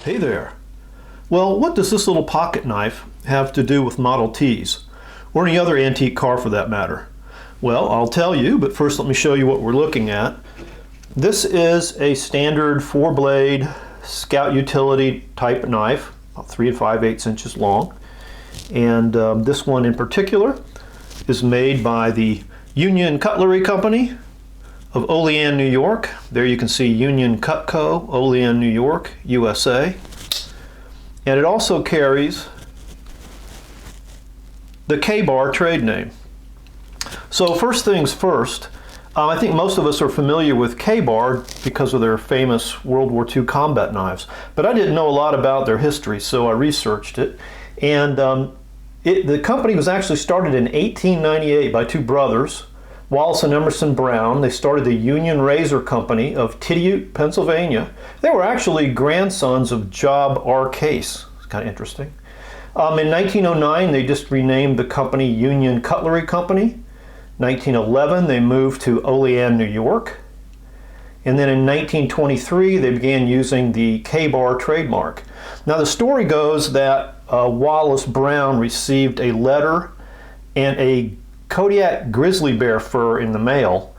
Hey there. Well, what does this little pocket knife have to do with Model Ts, or any other antique car for that matter? Well, I'll tell you, but first let me show you what we're looking at. This is a standard 4-blade Scout utility type knife, about 3 5/8 inches long. And this one in particular is made by the Union Cutlery Company of Olean, New York. There you can see Union Cut Co, Olean, New York, USA. And it also carries the KA-BAR trade name. So first things first, I think most of us are familiar with KA-BAR because of their famous World War II combat knives. But I didn't know a lot about their history, so I researched it. And the company was actually started in 1898 by two brothers, Wallace and Emerson Brown. They started the Union Razor Company of Tidiute, Pennsylvania. They were actually grandsons of Joeb R. Case. It's kind of interesting. In 1909, they just renamed the company Union Cutlery Company. 1911, they moved to Olean, New York. And then in 1923, they began using the KA-BAR trademark. Now the story goes that Wallace Brown received a letter and a Kodiak grizzly bear fur in the mail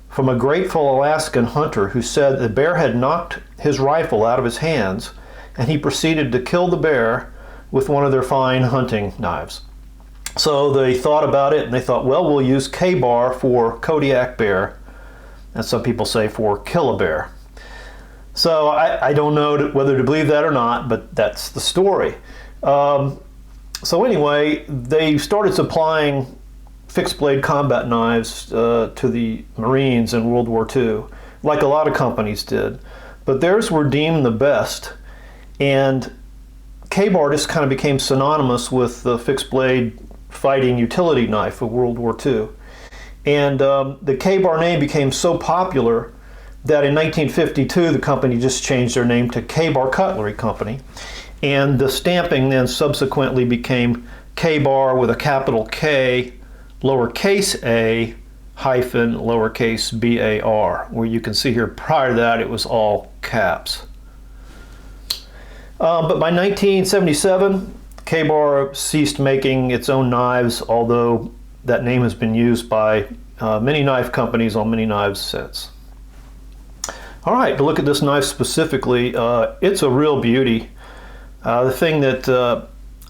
from a grateful Alaskan hunter who said the bear had knocked his rifle out of his hands, and he proceeded to kill the bear with one of their fine hunting knives. So they thought about it and they thought, well, we'll use KA-BAR for Kodiak bear, and some people say for kill a bear. So I don't know whether to believe that or not, but that's the story. So anyway, they started supplying fixed blade combat knives to the Marines in World War II, like a lot of companies did. But theirs were deemed the best, and KA-BAR just kind of became synonymous with the fixed blade fighting utility knife of World War II. And the KA-BAR name became so popular that in 1952 the company just changed their name to KA-BAR Cutlery Company. And the stamping then subsequently became KA-BAR with a capital K, lowercase a, hyphen, lowercase bar, where you can see here prior to that it was all caps. But by 1977, KA-BAR ceased making its own knives, although that name has been used by many knife companies on many knives since. All right, to look at this knife specifically, it's a real beauty. The thing that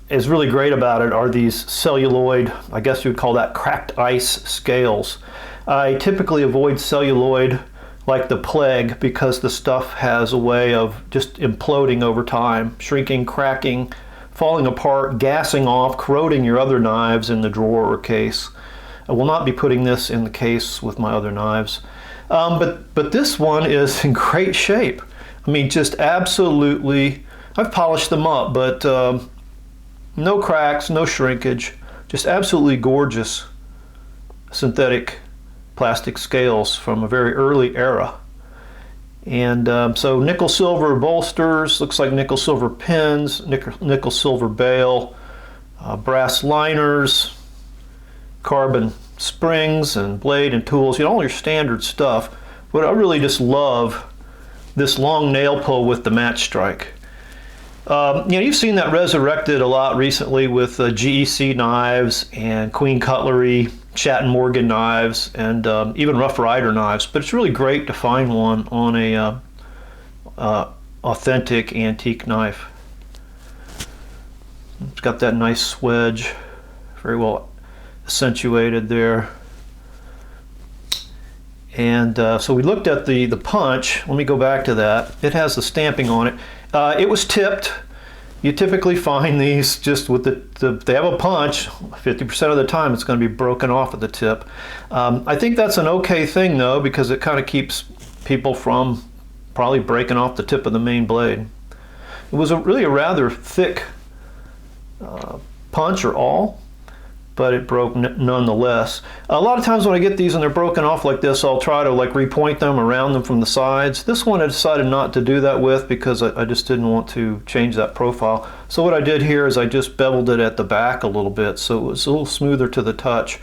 is really great about it are these celluloid, I guess you would call that cracked ice scales. I typically avoid celluloid like the plague because the stuff has a way of just imploding over time, shrinking, cracking, falling apart, gassing off, corroding your other knives in the drawer or case. I will not be putting this in the case with my other knives. But this one is in great shape. I mean, just absolutely, I've polished them up, but no cracks, no shrinkage, just absolutely gorgeous synthetic plastic scales from a very early era. And so nickel silver bolsters, looks like nickel silver pins, nickel silver bail, brass liners, carbon springs and blade and tools, you know, all your standard stuff. But I really just love this long nail pull with the match strike. You know, you've seen that resurrected a lot recently with GEC knives and Queen Cutlery, Chat & Morgan knives, and even Rough Rider knives. But it's really great to find one on a authentic antique knife. It's got that nice swedge, very well accentuated there. And so we looked at the punch. Let me go back to that. It has the stamping on it. It was tipped. You typically find these just with they have a punch. 50% of the time it's going to be broken off at the tip. I think that's an okay thing though, because it kind of keeps people from probably breaking off the tip of the main blade. It was really a rather thick punch or awl, but it broke nonetheless. A lot of times when I get these and they're broken off like this, I'll try to like repoint them around them from the sides. This one I decided not to do that with because I just didn't want to change that profile. So what I did here is I just beveled it at the back a little bit so it was a little smoother to the touch,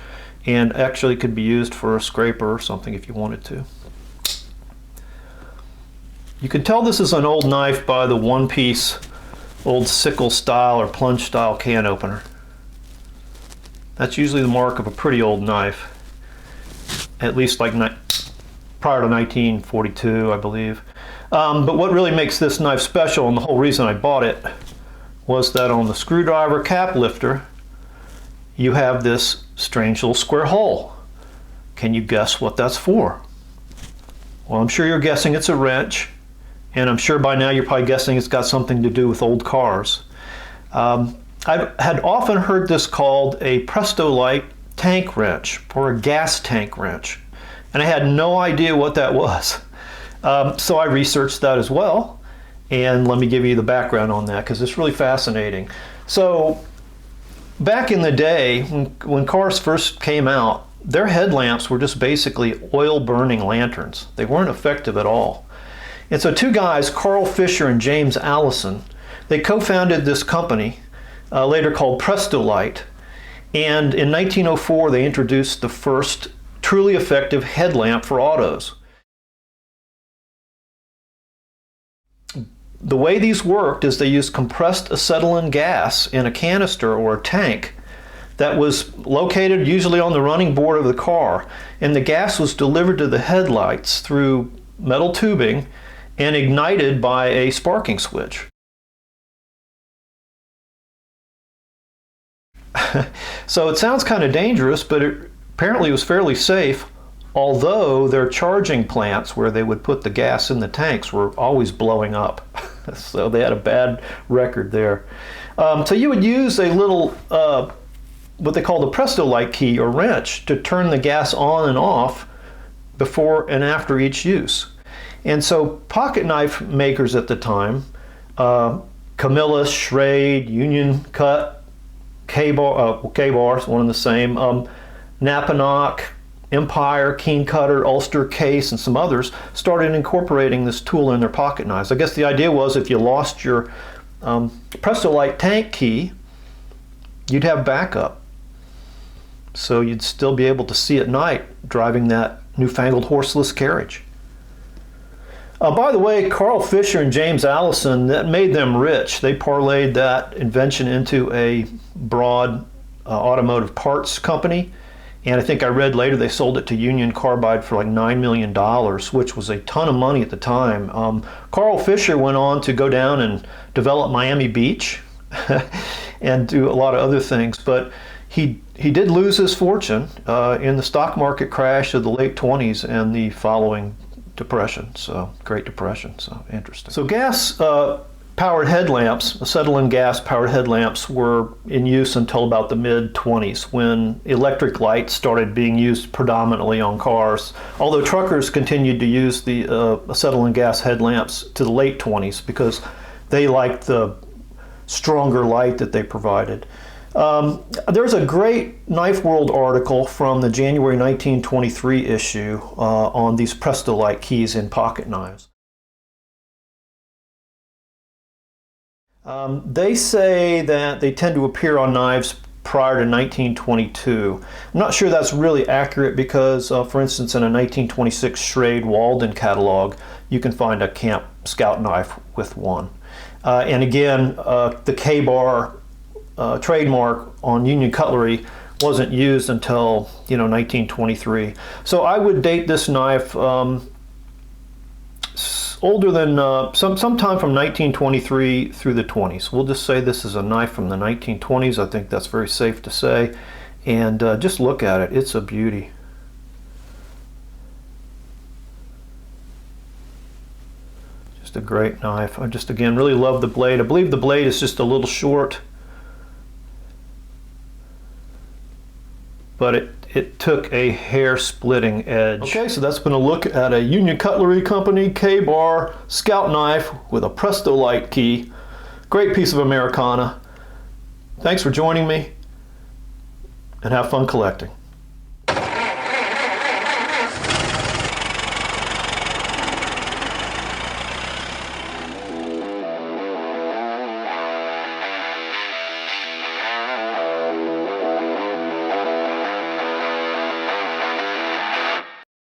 and actually could be used for a scraper or something if you wanted to. You can tell this is an old knife by the one-piece old sickle style or plunge style can opener. That's usually the mark of a pretty old knife, at least like prior to 1942, I believe. But what really makes this knife special, and the whole reason I bought it, was that on the screwdriver cap lifter, you have this strange little square hole. Can you guess what that's for? Well, I'm sure you're guessing it's a wrench, and I'm sure by now you're probably guessing it's got something to do with old cars. I had often heard this called a Prest-O-Lite tank wrench or a gas tank wrench, and I had no idea what that was. So I researched that as well, and let me give you the background on that because it's really fascinating. So back in the day, when cars first came out, their headlamps were just basically oil-burning lanterns. They weren't effective at all. And so two guys, Carl Fisher and James Allison, they co-founded this company, later called Prest-O-Lite, and in 1904 they introduced the first truly effective headlamp for autos. The way these worked is they used compressed acetylene gas in a canister or a tank that was located usually on the running board of the car, and the gas was delivered to the headlights through metal tubing and ignited by a sparking switch. So it sounds kind of dangerous, but apparently it was fairly safe, although their charging plants where they would put the gas in the tanks were always blowing up. So they had a bad record there. So you would use a little what they call the Prest-O-Lite key or wrench to turn the gas on and off before and after each use. And so pocket knife makers at the time, Camillus, Schrade, Union Cut, KA-BAR is one and the same, Napanock, Empire, Keen Cutter, Ulster, Case, and some others started incorporating this tool in their pocket knives. I guess the idea was if you lost your Prest-O-Lite tank key, you'd have backup. So you'd still be able to see at night driving that newfangled horseless carriage. By the way, Carl Fisher and James Allison, that made them rich. They parlayed that invention into a broad automotive parts company. And I think I read later they sold it to Union Carbide for like $9 million, which was a ton of money at the time. Carl Fisher went on to go down and develop Miami Beach and do a lot of other things. But he did lose his fortune in the stock market crash of the late 20s and the following depression, so Great Depression, so interesting. So gas powered headlamps, acetylene gas powered headlamps were in use until about the mid-20s when electric lights started being used predominantly on cars, although truckers continued to use the acetylene gas headlamps to the late 20s because they liked the stronger light that they provided. There's a great Knife World article from the January 1923 issue on these Prest-O-Lite keys in pocket knives. They say that they tend to appear on knives prior to 1922. I'm not sure that's really accurate because, for instance, in a 1926 Schrade Walden catalog, you can find a Camp Scout knife with one. And again, the KA-BAR trademark on Union Cutlery wasn't used until 1923. So I would date this knife older than sometime from 1923 through the 20s. We'll just say this is a knife from the 1920s. I think that's very safe to say. And just look at it. It's a beauty. Just a great knife. I just again really love the blade. I believe the blade is just a little short, but it took a hair-splitting edge. Okay, so that's been a look at a Union Cutlery Company KA-BAR Scout knife with a Prest-O-Lite key. Great piece of Americana. Thanks for joining me, and have fun collecting.